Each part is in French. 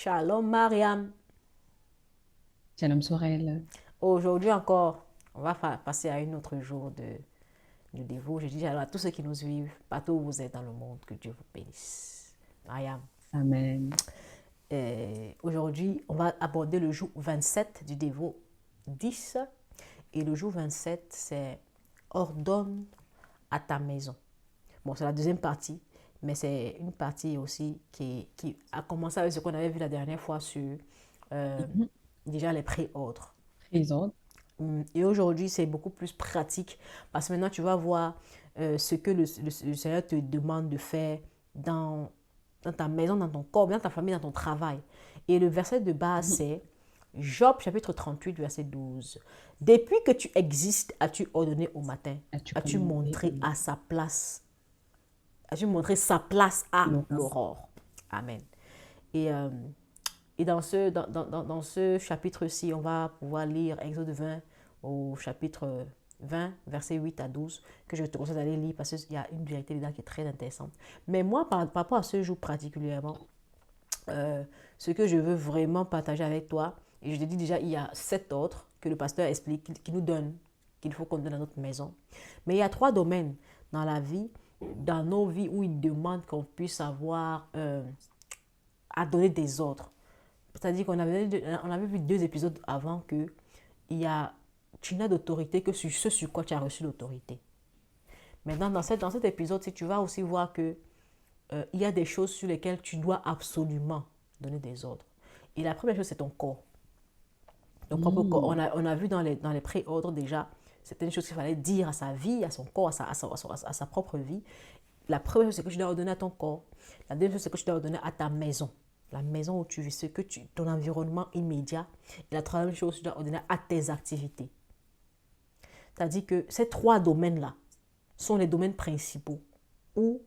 Shalom Mariam. Shalom Sorel. Aujourd'hui encore, on va passer à un autre jour de dévot. Je dis alors à tous ceux qui nous suivent, partout où vous êtes dans le monde, que Dieu vous bénisse. Mariam, Amen. aujourd'hui, on va aborder le jour 27 du dévot 10. Et le jour 27, c'est ordonne à ta maison. Bon, c'est la deuxième partie, mais c'est une partie aussi qui a commencé avec ce qu'on avait vu la dernière fois sur euh, Mhm. déjà les pré-ordres. Présente. Et aujourd'hui, c'est beaucoup plus pratique parce que maintenant, tu vas voir ce que le Seigneur te demande de faire dans ta maison, dans ton corps, dans ta famille, dans ton travail. Et le verset de base, Mhm. c'est Job chapitre 38, verset 12. Depuis que tu existes, as-tu ordonné au matin, As-tu as-tu commandé au montré matin à sa place, as-tu montré sa place à l'aurore? l'aurore. Amen. Et, euh, et dans ce chapitre-ci, on va pouvoir lire Exode 20 au chapitre 20, versets 8 à 12, que je te conseille d'aller lire parce qu'il y a une vérité dedans qui est très intéressante. Mais moi, par rapport à ce jour particulièrement, euh, ce que je veux vraiment partager avec toi, et je te dis déjà, il y a 7 ordres que le pasteur explique, qui nous donne, qu'il faut qu'on donne à notre maison. Mais il y a 3 domaines dans la vie, dans nos vies, où il demande qu'on puisse avoir à donner des ordres. C'est-à-dire qu'on avait vu 2 épisodes avant que il y a, tu n'as d'autorité que sur ce sur quoi tu as reçu l'autorité. Maintenant, dans cet épisode, si tu vas aussi voir que il y a des choses sur lesquelles tu dois absolument donner des ordres. Et la première chose, c'est ton corps. Ton propre corps. On Hmm. a, on a vu dans les pré-ordres déjà, c'était une chose qu'il fallait dire à sa vie, à son corps, à sa propre vie. La première chose, c'est que tu dois ordonner à ton corps. La deuxième chose, c'est que tu dois ordonner à ta maison. La maison où tu vis, ton environnement immédiat. Et la troisième chose, tu dois ordonner à tes activités. C'est-à-dire que ces 3 domaines-là sont les domaines principaux où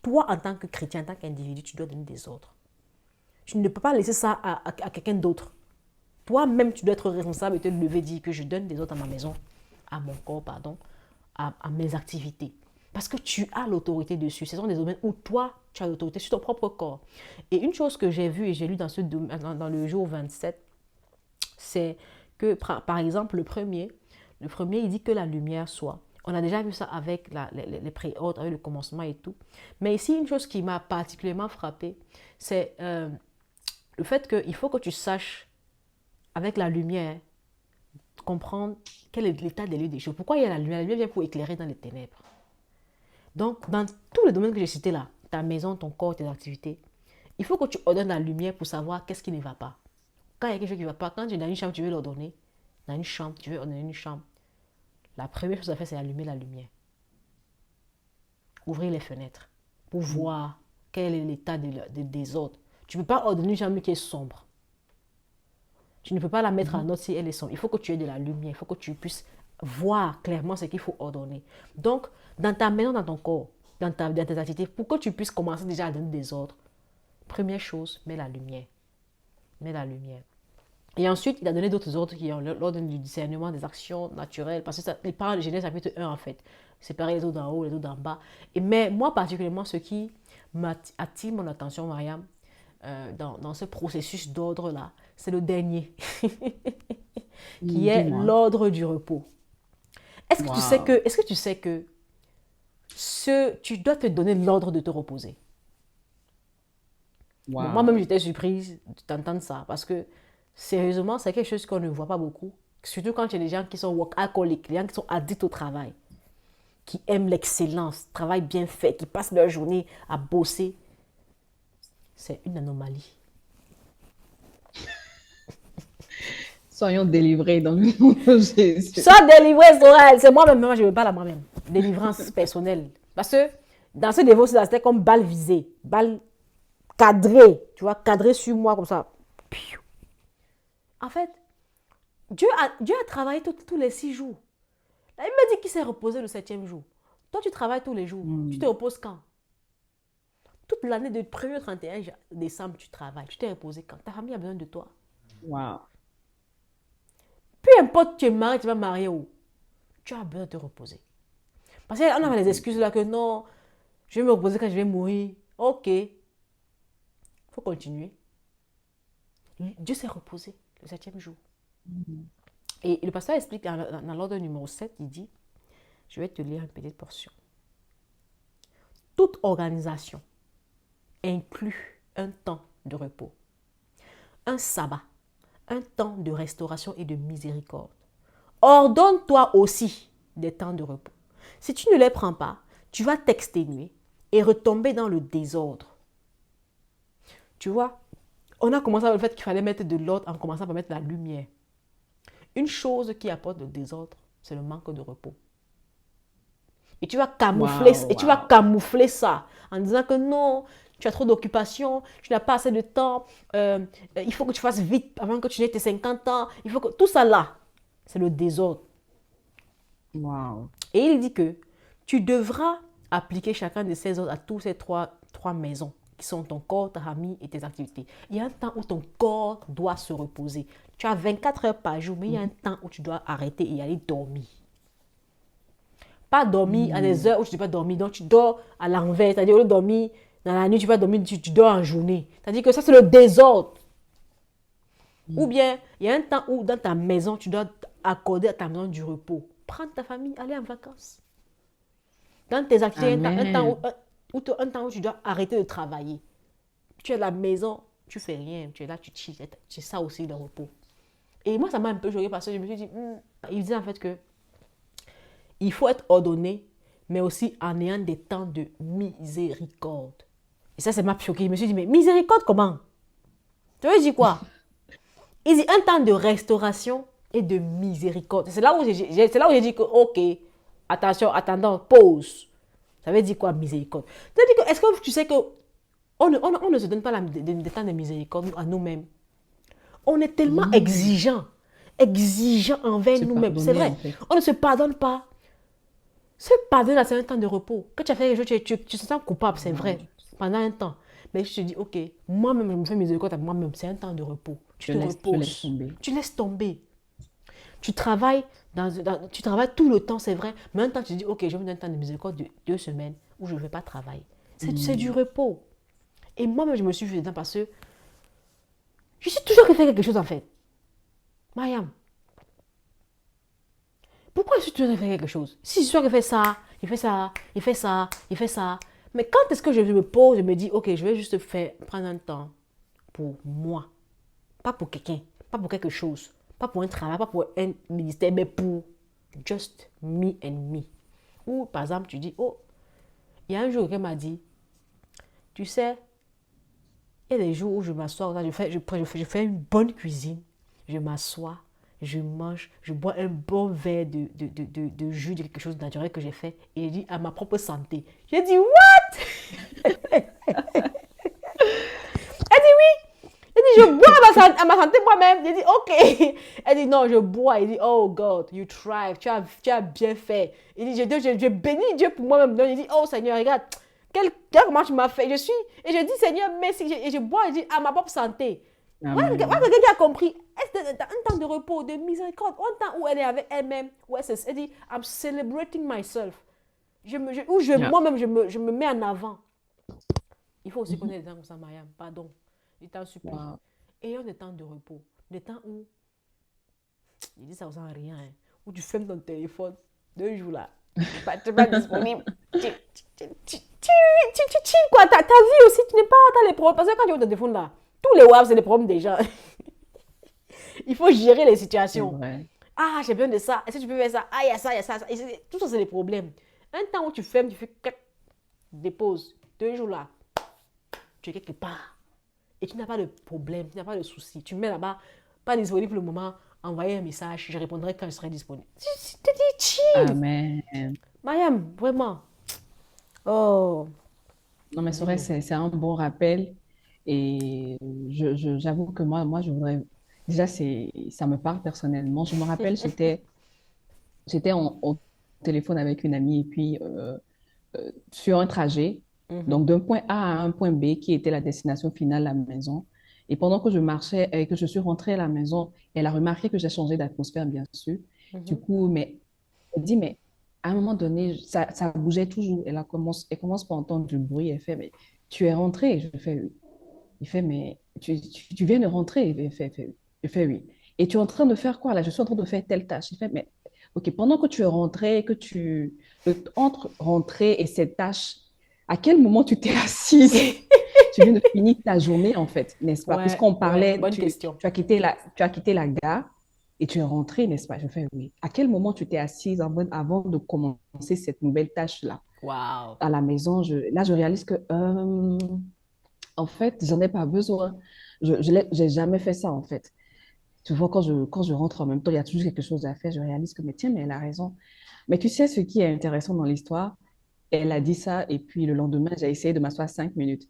toi, en tant que chrétien, en tant qu'individu, tu dois donner des ordres. Tu ne peux pas laisser ça à quelqu'un d'autre. Toi-même, tu dois être responsable et te lever et dire que je donne des ordres à ma maison, à mon corps, pardon, à mes activités. Parce que tu as l'autorité dessus. Ce sont des domaines où toi, tu as l'autorité sur ton propre corps. Et une chose que j'ai vue et j'ai lu dans le jour 27, c'est que, par exemple, le premier, il dit que la lumière soit. On a déjà vu ça avec les pré-ordres, avec le commencement et tout. Mais ici, une chose qui m'a particulièrement frappée, c'est le fait qu'il faut que tu saches, avec la lumière, comprendre quel est l'état des lieux des choses. Pourquoi il y a la lumière? La lumière vient pour éclairer dans les ténèbres. Donc, dans tous les domaines que j'ai cités là, ta maison, ton corps, tes activités, il faut que tu ordonnes la lumière pour savoir qu'est-ce qui ne va pas. Quand il y a quelque chose qui ne va pas, quand tu es dans une chambre, tu veux l'ordonner. Dans une chambre, tu veux ordonner une chambre. La première chose à faire, c'est allumer la lumière. Ouvrir les fenêtres pour voir quel est l'état de désordre. Tu ne peux pas ordonner une chambre qui est sombre. Tu ne peux pas la mettre en Mhm. note si elle est sombre. Il faut que tu aies de la lumière. Il faut que tu puisses voir clairement ce qu'il faut ordonner. Donc, dans ta maison, dans ton corps, dans tes activités, pour que tu puisses commencer déjà à donner des ordres, première chose, mets la lumière. Mets la lumière. Et ensuite, il a donné d'autres ordres qui ont l'ordre du discernement des actions naturelles. Parce que ça, il parle de Genèse chapitre 1 en fait. Séparer les eaux d'en haut, les eaux d'en bas. Mais moi, particulièrement, ce qui attire mon attention, Mariam, dans ce processus d'ordre-là, c'est le dernier, qui est Dis-moi. l'ordre du repos. Waouh. Est-ce que tu sais que tu dois te donner l'ordre de te reposer? Bon, moi-même, Waouh. j'étais surprise d'entendre ça parce que, sérieusement, c'est quelque chose qu'on ne voit pas beaucoup. Surtout quand il y a des gens qui sont workaholics, les gens qui sont addicts au travail, qui aiment l'excellence, travail bien fait, qui passent leur journée à bosser. C'est une anomalie. Soyons délivrés dans le nom de Jésus. Soit délivré, Sorel, c'est moi-même, moi je ne veux pas la moi-même. Délivrance personnelle. Parce que dans ce dévotion, c'était comme balle visée, balle cadrée, tu vois, cadrée sur moi comme ça. En fait, Dieu a travaillé tous les 6 jours. Là, il me dit qu'il s'est reposé le septième jour. Toi, tu travailles tous les jours. Tu te Hmm. reposes quand? Toute l'année de 1er au 31 décembre, tu travailles. Tu t'es reposé quand? Ta famille a besoin de toi. Waouh. Peu importe, tu es marié, tu vas marier où? Tu as besoin de te reposer. Parce qu'on a les excuses là que non, je vais me reposer quand je vais mourir. Ok, il faut continuer. Dieu s'est reposé le septième jour. Mhm. Et le pasteur explique dans l'ordre numéro 7, il dit, je vais te lire une petite portion. Toute organisation inclut un temps de repos, un sabbat, un temps de restauration et de miséricorde. Ordonne-toi aussi des temps de repos. Si tu ne les prends pas, tu vas t'exténuer et retomber dans le désordre. Tu vois, on a commencé avec le fait qu'il fallait mettre de l'ordre en commençant par mettre la lumière. Une chose qui apporte le désordre, c'est le manque de repos. Et tu vas camoufler, Waouh, et tu vas waouh. camoufler ça en disant que non, tu as trop d'occupation, tu n'as pas assez de temps, il faut que tu fasses vite avant que tu aies tes 50 ans. Il faut que tout ça là, c'est le désordre. Waouh. Et il dit que tu devras appliquer chacun de ces ordres à tous ces trois maisons qui sont ton corps, ta famille et tes activités. Il y a un temps où ton corps doit se reposer. Tu as 24 heures par jour, mais il y a un temps où tu dois arrêter et aller dormir. Pas dormir à des Mhm. heures où tu ne dois pas dormir. Donc, tu dors à l'envers. C'est-à-dire, au lieu de dormir dans la nuit, tu vas dormir, tu dors en journée. C'est-à-dire que ça, c'est le désordre. Ou Mhm. bien, il y a un temps où, dans ta maison, tu dois accorder à ta maison du repos. Prendre ta famille, aller en vacances. Dans tes activités, il y a Amen. un temps où tu dois arrêter de travailler. Tu es à la maison, tu fais rien. Tu es là, tu chilles. C'est ça aussi, le repos. Et moi, ça m'a un peu choqué parce que je me suis dit, il disait en fait que il faut être ordonné, mais aussi en ayant des temps de miséricorde. Et ça m'a choqué. Je me suis dit, mais miséricorde comment? Tu veux dire quoi? Il dit un temps de restauration et de miséricorde. C'est là où j'ai dit que, ok, attention, attendons, pause. Ça veut dire quoi, miséricorde? C'est-à-dire que, est-ce que tu sais que on ne se donne pas des temps de miséricorde à nous-mêmes? On est tellement Mhm. exigeant envers Se nous-mêmes. C'est pardonner, vrai, en fait. on ne se pardonne pas. Ce pardon-là, c'est un temps de repos. Quand tu as fait quelque chose, tu te sens coupable, c'est Waouh. vrai, pendant un temps. Mais je te dis, ok, moi-même, je me fais miséricorde à moi-même, c'est un temps de repos. Tu te Je laisse reposes, tomber. tu laisses tomber. Tu travailles, tu travailles tout le temps, c'est vrai. Mais un temps, tu te dis, ok, je vais me donner un temps de miséricorde de 2 semaines où je ne vais pas travailler. C'est du Mhm. repos. Et moi-même, je me suis fait dedans parce que je suis toujours fait quelque chose en fait. Mariam, pourquoi je suis toujours fait quelque chose? Si je suis qu'il fait ça, il fait ça, il fait ça, il fait ça. Mais quand est-ce que je me pose, je me dis, ok, je vais juste prendre un temps pour moi. Pas pour quelqu'un, pas pour quelque chose, pas pour un travail, pas pour un ministère, mais pour just me and me. Ou par exemple, tu dis, oh, il y a un jour quelqu'un m'a dit, tu sais, il y a des jours où je m'assois, je fais une bonne cuisine, je m'assois, je mange, je bois un bon verre de jus de quelque chose de naturel que j'ai fait et je dis à ma propre santé. J'ai dit, what? Elle dit oui. Elle dit, je bois à ma santé moi-même. J'ai dit, ok. Elle dit, non, je bois. Il dit, oh God, you thrive. Tu as bien fait. Il dit, je bénis Dieu pour moi-même. Donc, il dit, oh Seigneur, regarde, comment tu m'as fait. Et je dis, Seigneur, merci. Et je bois, il dit, à ma propre santé. Voilà Amen. quelqu'un qui a compris. C'est un temps de repos, de miséricorde, un temps où elle est avec elle-même, où elle dit, I'm celebrating myself. Yeah. Moi-même, je me mets en avant. Il faut aussi Mhm. connaître des temps comme ça, Mariam. Pardon. Je t'en supplie. Waouh. Ayons des temps de repos. Des temps où, je dis ça aux gens rien, hein, où tu fermes ton téléphone 2 jours là. Tu n'es pas disponible. Tu chill quoi. Ta vie aussi, tu n'es pas dans les problèmes. Parce que quand tu as ton téléphone là, tous les WhatsApp, c'est des problèmes des gens. Il faut gérer les C'est situations. vrai. Ah, j'ai besoin de ça. Est-ce que tu peux faire ça? Ah, il y a ça, il y a ça. Tout ça, c'est des problèmes. Un temps où tu fermes, tu fais dépose. 2 jours là, tu es quelque part. Et tu n'as pas de problème, tu n'as pas de souci. Tu mets là-bas, pas disponible pour le moment, envoyer un message, je répondrai quand je serai disponible. Tu te dis chill. Amen. Mariam, vraiment. Oh, Non, mais c'est vrai, dis-nous. c'est un bon rappel. Et j'avoue que moi, je voudrais. Déjà, ça me parle personnellement. Je me rappelle, j'étais au téléphone avec une amie et puis sur un trajet, Mhm, donc d'un point A à un point B qui était la destination finale, la maison. Et pendant que je marchais et que je suis rentrée à la maison, elle a remarqué que j'ai changé d'atmosphère, bien sûr. Du mhm. coup, mais elle dit, mais à un moment donné, ça bougeait toujours. Elle commence par entendre du bruit. Elle fait, mais tu es rentrée? Je fais, oui. Il fait, mais tu viens de rentrer. Il fait, oui. Et tu es en train de faire quoi là? Je suis en train de faire telle tâche. Il fait, mais ok, pendant que tu es rentré, entre rentrer et cette tâche, à quel moment tu t'es assise? Tu viens de finir ta journée en fait, n'est-ce pas? Ouais, Puisqu'on ouais, parlait, bonne question. tu as quitté la gare et tu es rentré, n'est-ce pas? Je fais oui. À quel moment tu t'es assise avant de commencer cette nouvelle tâche-là? Waouh. À la maison, là, je réalise que en fait, j'en ai pas besoin. J'ai jamais fait ça, en fait. Tu vois, quand je rentre en même temps, il y a toujours quelque chose à faire. Je réalise que, mais tiens, mais elle a raison. Mais tu sais, ce qui est intéressant dans l'histoire, elle a dit ça, et puis le lendemain, j'ai essayé de m'asseoir 5 minutes.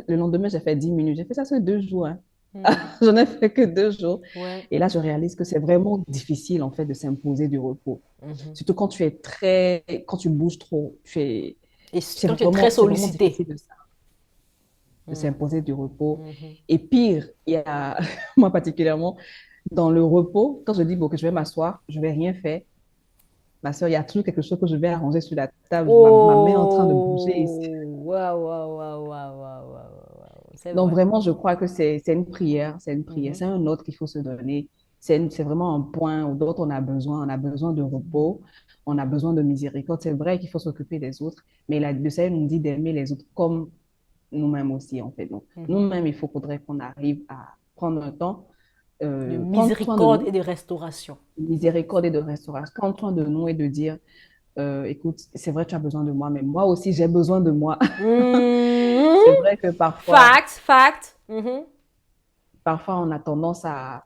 Le lendemain, j'ai fait 10 minutes. J'ai fait ça sur 2 jours, hein. Hmm. J'en ai fait que 2 jours. Ouais. Et là, je réalise que c'est vraiment difficile, en fait, de s'imposer du repos. Mhm. Surtout quand tu bouges trop, Et quand tu es très c'est vraiment sollicité. difficile de Hmm. s'imposer du repos. Mhm. Et pire, il y a, moi particulièrement, dans le repos, quand je dis bon, que je vais m'asseoir, je vais rien faire, ma soeur, il y a toujours quelque chose que je vais arranger sur la table, ma main est en train de bouger ici. Oh, waouh, waouh, waouh, waouh, waouh, waouh, waouh. C'est Donc vrai. vraiment, je crois que c'est une prière, c'est une prière, Mhm. c'est un autre qu'il faut se donner. C'est vraiment un point dont on a besoin de Mhm. repos, on a besoin de miséricorde. C'est vrai qu'il faut s'occuper des autres, mais le Seigneur nous dit d'aimer les autres comme nous-mêmes aussi, en fait. Donc, Mhm. nous-mêmes, faudrait qu'on arrive à prendre un temps, De prendre soin de miséricorde et nous, de restauration. de miséricorde et de restauration, prendre soin de nous et de dire, écoute, c'est vrai, tu as besoin de moi, mais moi aussi, j'ai besoin de moi. C'est Mhm. vrai que Fact, fact. Mhm. parfois, on a tendance à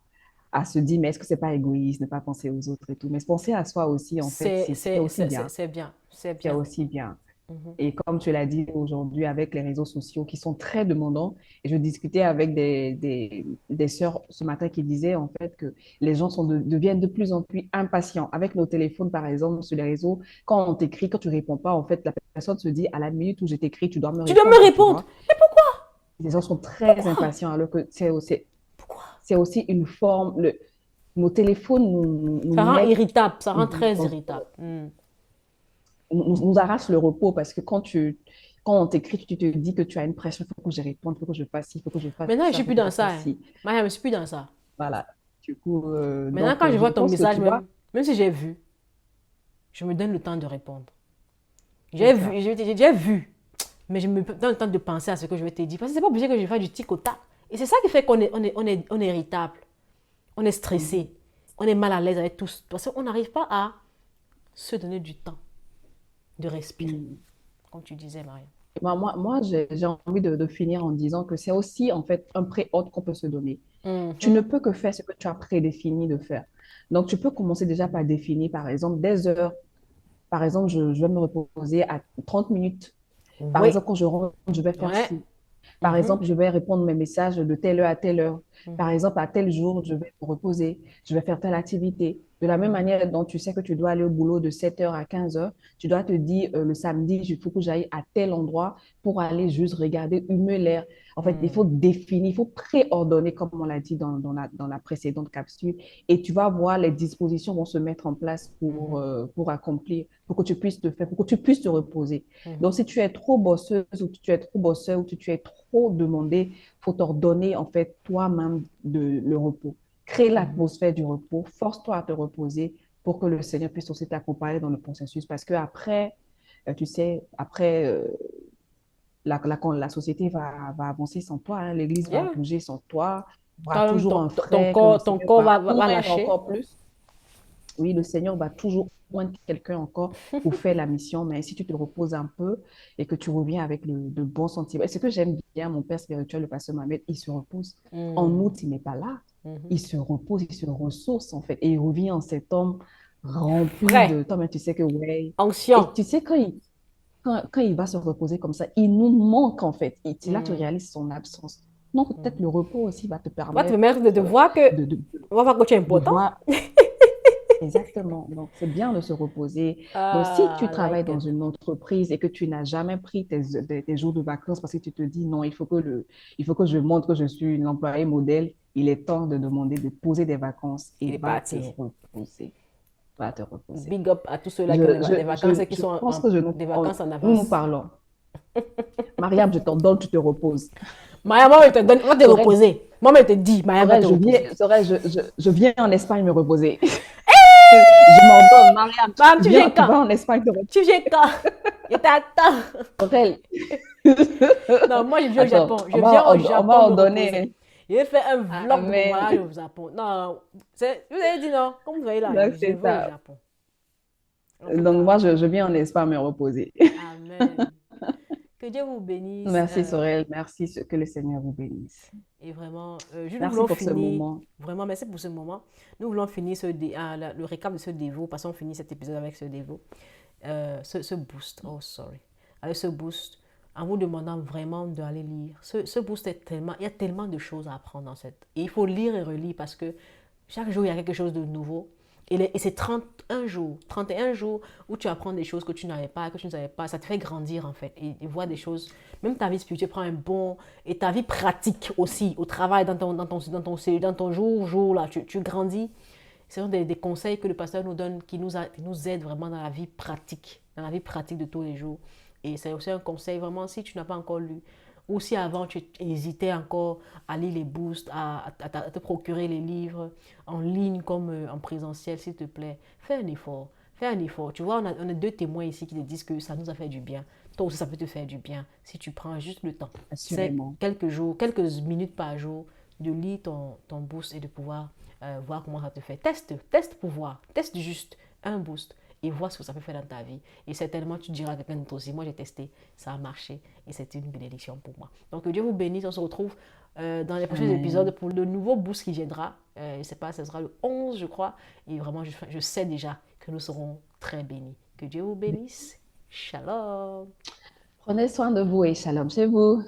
se dire, mais est-ce que c'est pas égoïste, ne pas penser aux autres et tout. Mais penser à soi aussi, en fait, c'est aussi bien. C'est bien, c'est C'est bien. aussi bien. Mhm. Et comme tu l'as dit aujourd'hui, avec les réseaux sociaux qui sont très demandants, et je discutais avec des sœurs ce matin qui disaient en fait que les gens deviennent de plus en plus impatients. Avec nos téléphones, par exemple, sur les réseaux, quand on t'écrit, quand tu réponds pas, en fait, la personne se dit à la minute où je t'écris, tu dois me Tu dois me répondre, tu répondre. vois. Mais pourquoi? Les gens sont très Pourquoi? impatients, alors que Pourquoi? c'est aussi une forme, nos téléphones Ça nous rend mettent, irritable, ça rend très irritable. Hmm. nous arrache le repos parce que quand on t'écrit, tu te dis que tu as une pression, il faut que je réponde, il faut que je fasse ci, il faut que je fasse Maintenant, je ça, suis il faut plus que je dans ça, fasse hein. ci. Moi, je ne suis plus dans ça. Voilà. Du coup, Maintenant, quand je je vois ton pense que message, tu vois, même si j'ai vu, je me donne le temps de répondre. c'est J'ai vu, ça. j'ai vu, mais je me donne le temps de penser à ce que je vais te dire. Parce que c'est pas obligé que je fasse du tic au tac. Et c'est ça qui fait qu'on est irritable, on est Mhm. stressé, on est mal à l'aise avec tout. Parce qu'on n'arrive pas à se donner du temps de respirer, Mhm. comme tu disais, Maria. Moi j'ai envie de finir en disant que c'est aussi, en fait, un pré-ordre qu'on peut se donner. Tu ne Mhm, peux que faire ce que tu as prédéfini de faire. Donc, tu peux commencer déjà par définir, par exemple, des heures. Par exemple, je vais me reposer à 30 minutes. Par oui, exemple, quand je rentre, je vais faire ouais. ci. Par Mhm, exemple, je vais répondre mes messages de telle heure à telle heure. Par mhm, exemple, à tel jour, je vais me reposer. Je vais faire telle activité. De la même mhm, manière dont tu sais que tu dois aller au boulot de 7 heures à 15 heures, tu dois te dire le samedi, il faut que j'aille à tel endroit pour aller juste regarder, humer l'air. En fait, il faut mhm, définir, il faut préordonner, comme on l'a dit dans la précédente capsule. Et tu vas voir, les dispositions vont se mettre en place mhm, pour accomplir, pour que tu puisses te faire, pour que tu puisses te reposer. mhm, Donc, si tu es trop bosseuse ou tu es trop bosseur ou tu es trop demandé, faut t'ordonner en fait toi-même le repos. Crée mhm. l'atmosphère du repos, force-toi à te reposer pour que le Seigneur puisse aussi t'accompagner dans le processus. Parce que après, tu sais, après, la société va avancer sans toi, hein, l'Église va Yeah. bouger sans toi. Il y aura Toi-même, toujours un ton frère que le corps, ton Seigneur corps va va oindre lâcher. encore plus. Oui, le Seigneur va toujours poindre quelqu'un encore pour faire la mission, mais si tu te reposes un peu et que tu reviens avec de bons sentiments. Et ce que j'aime bien, mon père spirituel, le pasteur Mohamed, il se repose. En Hmm, août, il n'est pas là. mhm. Il se repose, il se ressource en fait. Et il revient en septembre rempli Frais, de... Toi-même, tu sais que, ouais. Et ancien. tu sais, quand il va se reposer comme ça, il nous manque en fait. Et là, tu Hmm, réalises son absence. Donc, peut-être hmm. le repos aussi va te Va te permettre permettre de voir que, de, de, on va voir que tu es de important. voir. Exactement. Donc, c'est bien de se reposer. Donc, si tu Ah, I travailles like dans it. une entreprise et que tu n'as jamais pris tes jours de vacances parce que tu te dis non, il faut que je montre que je suis une employée modèle, il est temps de demander de poser des vacances et Il est va te parti. reposer. Va te reposer. Big up à tous ceux-là qui ont des vacances qui Je sont pense que des nous vacances en nous avance. parlons. Mariam, je t'en donne, tu te reposes. Maya, moi, je te donne, on va te Sorel, reposer. Moi, je te dis, Maya va Sorel, te reposer. Je viens en Espagne me reposer. Je m'en donne, Mariam, Madame, tu viens tu quand? vas en Espagne te reposer. Tu viens quand? Je t'attends. Sorel. Non, moi, je viens au Attends, Japon. Je viens au on Japon m'a me reposer. ordonné. Je vais faire un vlog de mon Amen. voyage au Japon. Non, vous avez dit non. Comme vous voyez là, Donc, je c'est vais au ça. Japon. En tout Donc, cas, moi, je viens en Espagne me reposer. amen. Que Dieu vous bénisse. Merci, Sorel. Merci, que le Seigneur vous bénisse. Et vraiment, nous Merci voulons pour ce finir, moment. vraiment, merci pour ce moment. Nous voulons finir le récap de ce dévot, parce qu'on finit cet épisode avec ce dévot. Ce boost, oh sorry, avec ce boost, en vous demandant vraiment d'aller lire. Ce boost est tellement, il y a tellement de choses à apprendre dans cette. Et il faut lire et relire parce que chaque jour, il y a quelque chose de nouveau. Et c'est 31 jours où tu apprends des choses que tu n'avais pas, que tu ne savais pas. Ça te fait grandir en fait et voir des choses. Même ta vie spirituelle prend un bon. Et ta vie pratique aussi, au travail, dans ton jour là, tu grandis. Ce sont des conseils que le pasteur nous donne qui nous aident vraiment dans la vie pratique de tous les jours. Et c'est aussi un conseil vraiment si tu n'as pas encore lu, ou si avant tu hésitais encore à lire les boosts, à te procurer les livres en ligne comme en présentiel, s'il te plaît, fais un effort. Fais un effort. Tu vois, on a deux témoins ici qui te disent que ça nous a fait du bien. Toi aussi, ça peut te faire du bien si tu prends juste le temps. C'est Assurément. quelques jours, quelques minutes par jour de lire ton boost et de pouvoir voir comment ça te fait. Teste pour voir. Teste juste un boost et vois ce que ça peut faire dans ta vie. Et certainement, tu diras à quelqu'un d'autre aussi, moi j'ai testé, ça a marché et c'est une bénédiction pour moi. Donc que Dieu vous bénisse, on se retrouve dans les prochains épisodes Amen. pour le nouveau boost qui viendra. Je ne sais pas, ce sera le 11 je crois. Et vraiment, je sais déjà que nous serons très bénis. Que Dieu vous bénisse. Shalom. Prenez soin de vous et shalom chez vous.